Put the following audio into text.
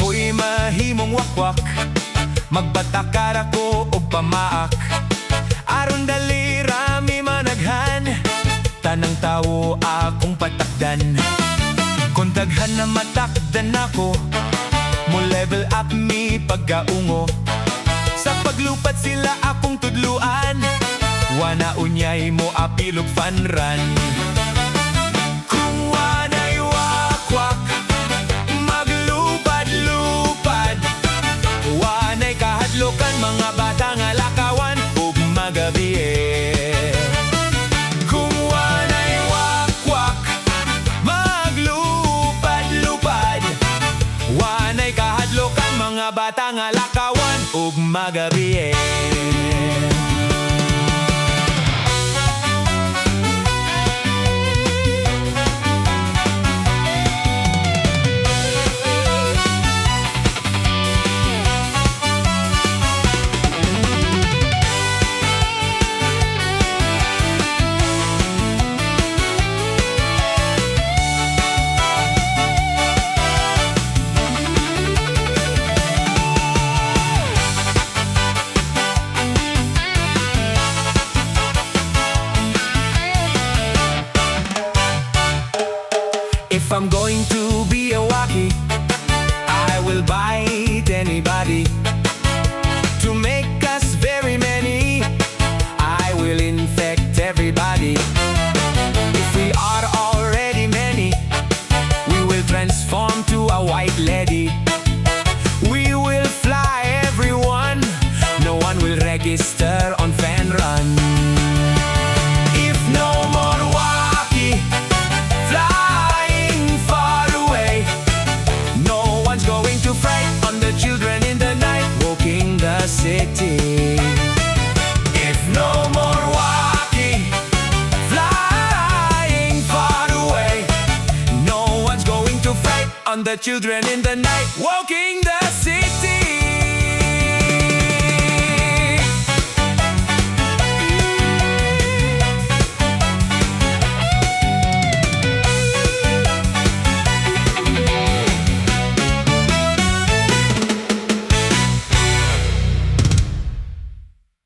Ako'y mahimong wakwak, magbatakar ako og pamaak. Aron dali rami managhan, tanang tawo akong patakdan. Kung daghan na matakdan ako, mo level up mi pagkaungo. Sa paglupat sila akong tudluan, wana unyay mo apilog fanran. Kung wanay wakwak, maglupad-lupad, wanay kahadlokan mga bata nga lakawan ug magabi. Kung wanay wakwak, maglupad-lupad, wanay kahadlokan mga bata nga lakawan ug magabi. If I'm going to be a wacky, I will bite anybody. To make us very many, I will infect everybody. If we are already many, we will transform to a white lady. We will fly everyone, no one will register on fan run. If no more wacky flying far away, no one's going to fright on the children in the night walking the city. If no more wacky flying far away, no one's going to fright on the children in the night walking